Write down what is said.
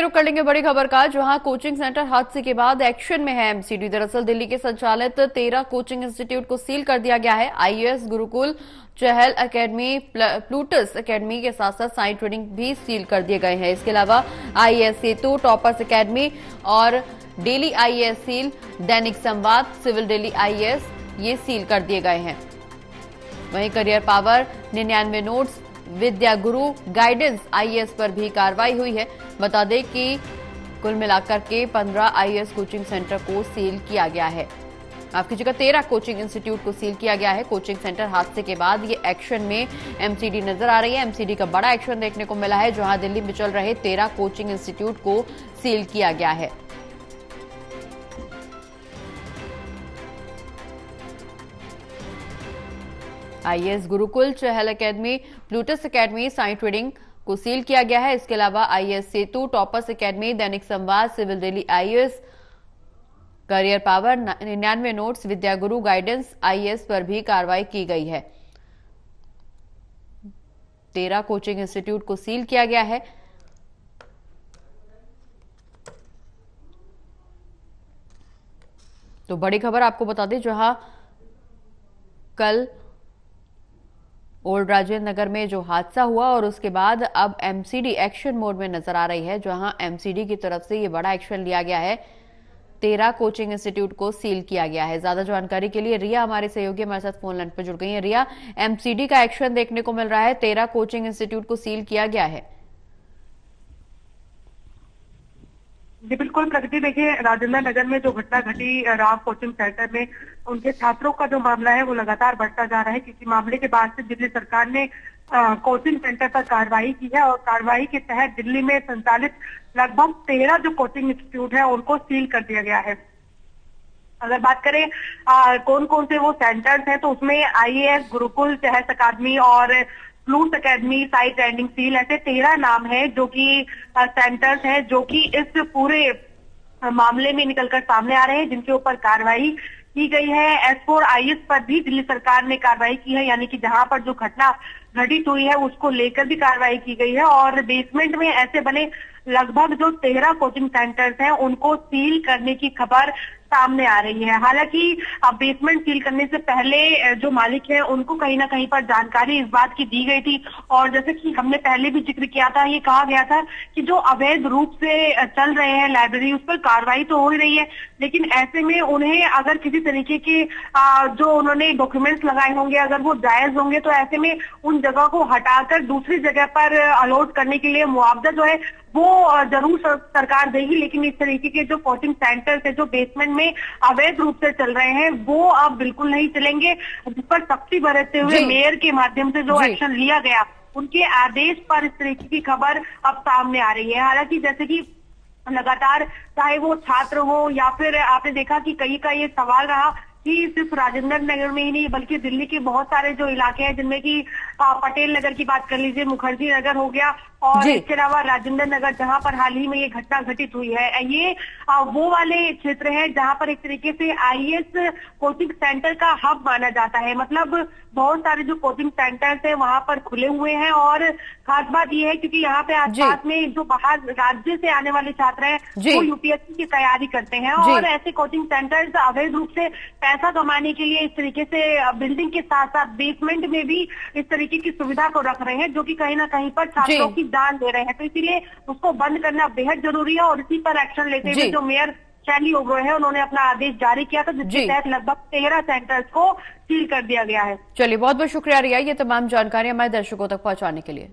रुक कर लेंगे बड़ी खबर का, जहां कोचिंग सेंटर हादसे के बाद एक्शन में है एमसीडी। दरअसल दिल्ली के संचालित 13 कोचिंग इंस्टीट्यूट को सील कर दिया गया है। IAS Gurukul, Chahal academy, Plutus academy के साथ साथ साइंस ट्रेनिंग भी सील कर दिए गए हैं। इसके अलावा आईएएस सेतु, टॉपर्स एकेडमी और डेली आईएएस सील, दैनिक संवाद, सिविल डेली आईएएस ये सील कर दिए गए हैं। वहीं career power, 99 notes, Vidya Guru, guidance IAS पर भी कार्रवाई हुई है। बता दें कि कुल मिलाकर के 15 आईएएस कोचिंग सेंटर को सील किया गया है। माफ कीजिएगा, 13 कोचिंग इंस्टीट्यूट को सील किया गया है। कोचिंग सेंटर हादसे के बाद ये एक्शन में एमसीडी नजर आ रही है। एमसीडी का बड़ा एक्शन देखने को मिला है, जहां दिल्ली में चल रहे 13 कोचिंग इंस्टीट्यूट को सील किया गया है। IAS Gurukul, Chahal academy, Plutus academy, science trading को सील किया गया है। इसके अलावा आईएएस सेतु, toppers academy, Dainik Samvad, civil daily IAS, career power, 99 notes, Vidya Guru, guidance IAS पर भी कार्रवाई की गई है। 13 कोचिंग इंस्टीट्यूट को सील किया गया है। तो बड़ी खबर आपको बता दें, जहां कल ओल्ड राजेंद्र नगर में जो हादसा हुआ और उसके बाद अब एमसीडी एक्शन मोड में नजर आ रही है, जहां एमसीडी की तरफ से ये बड़ा एक्शन लिया गया है। 13 कोचिंग इंस्टीट्यूट को सील किया गया है। ज्यादा जानकारी के लिए रिया हमारे सहयोगी हमारे साथ फोन लाइन पर जुड़ गई है। रिया, एमसीडी का एक्शन देखने को मिल रहा है, 13 कोचिंग इंस्टीट्यूट को सील किया गया है। जी बिल्कुल प्रगति, देखिए राजेंद्र नगर में जो घटना घटी राव कोचिंग सेंटर में, उनके छात्रों का जो मामला है वो लगातार बढ़ता जा रहा है। किसी मामले के बाद से दिल्ली सरकार ने कोचिंग सेंटर पर कार्रवाई की है और कार्रवाई के तहत दिल्ली में संचालित लगभग 13 जो कोचिंग इंस्टीट्यूट है उनको सील कर दिया गया है। अगर बात करें कौन कौन से वो सेंटर्स हैं, तो उसमें आईएएस गुरुकुल, चहल अकादमी और Plutus academy, science training seal, ऐसे 13 नाम है जो कि सेंटर्स हैं जो कि इस पूरे मामले में निकलकर सामने आ रहे हैं, जिनके ऊपर कार्रवाई की गई है। S4 आईएएस पर भी दिल्ली सरकार ने कार्रवाई की है, यानी कि जहां पर जो घटना घटित हुई है उसको लेकर भी कार्रवाई की गई है। और बेसमेंट में ऐसे बने लगभग जो 13 कोचिंग सेंटर्स हैं उनको सील करने की खबर सामने आ रही है। हालांकि अब बेसमेंट सील करने से पहले जो मालिक है उनको कहीं ना कहीं पर जानकारी इस बात की दी गई थी, और जैसे कि हमने पहले भी जिक्र किया था, ये कहा गया था कि जो अवैध रूप से चल रहे हैं लाइब्रेरी, उस पर कार्रवाई तो हो ही रही है, लेकिन ऐसे में उन्हें अगर किसी तरीके के जो उन्होंने डॉक्यूमेंट्स लगाए होंगे अगर वो जायज होंगे, तो ऐसे में उन जगह को हटाकर दूसरी जगह पर अलॉट करने के लिए मुआवजा जो है वो जरूर सरकार देगी। लेकिन इस तरीके के जो कोचिंग सेंटर्स है जो बेसमेंट में अवैध रूप से चल रहे हैं वो अब बिल्कुल नहीं चलेंगे, जिस पर सख्ती बरतते हुए मेयर के माध्यम से जो एक्शन लिया गया, उनके आदेश पर इस तरीके की खबर अब सामने आ रही है। हालांकि जैसे कि लगातार चाहे वो छात्र हो या फिर आपने देखा कि कई का ये सवाल रहा कि सिर्फ राजेंद्र नगर में ही नहीं बल्कि दिल्ली के बहुत सारे जो इलाके हैं, जिनमें कि पटेल नगर की बात कर लीजिए, मुखर्जी नगर हो गया, और इसके अलावा राजेंद्र नगर जहां पर हाल ही में ये घटना घटित हुई है, ये वो वाले क्षेत्र हैं जहां पर एक तरीके से आईएएस कोचिंग सेंटर का हब माना जाता है। मतलब बहुत सारे जो कोचिंग सेंटर्स हैं वहां पर खुले हुए हैं, और खास बात ये है क्योंकि यहाँ पे आसपास में जो बाहर राज्य से आने वाले छात्र हैं वो यूपीएससी की तैयारी करते हैं, और ऐसे कोचिंग सेंटर्स अवैध रूप से पैसा कमाने के लिए इस तरीके से बिल्डिंग के साथ साथ बेसमेंट में भी इस तरीके की सुविधा को रख रहे हैं, जो कि कहीं ना कहीं पर छात्रों की जान दे रहे हैं। तो इसीलिए उसको बंद करना बेहद जरूरी है, और इसी पर एक्शन लेते हुए जो मेयर शैली ओबरॉय है उन्होंने अपना आदेश जारी किया था, जिसके तहत लगभग 13 सेंटर्स को सील कर दिया गया है। चलिए, बहुत बहुत शुक्रिया रिया, ये तमाम जानकारी हमारे दर्शकों तक पहुंचाने के लिए।